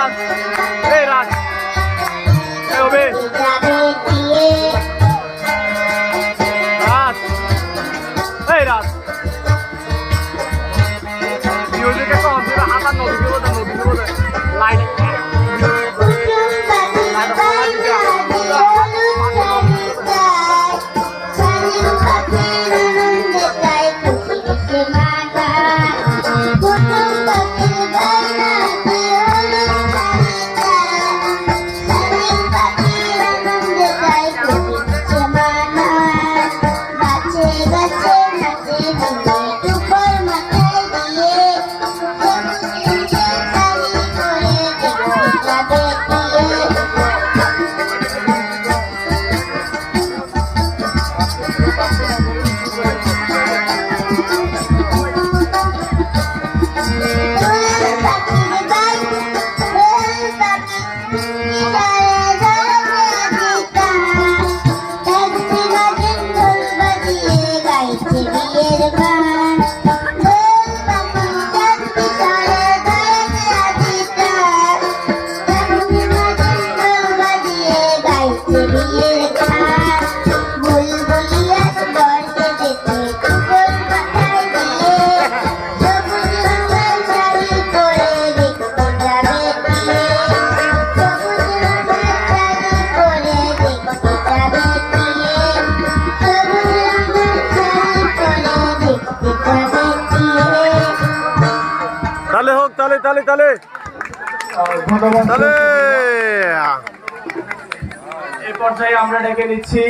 রাজ এই রাজ এই হবে রাজ এই রাজ মিউজিকে তো অন্তরে হাতা নদী বলে লাইট তালে হোক তালে তালে তালে ধন্যবাদ। তালে এই পর্যায়ে আমরা ডেকে নিচ্ছি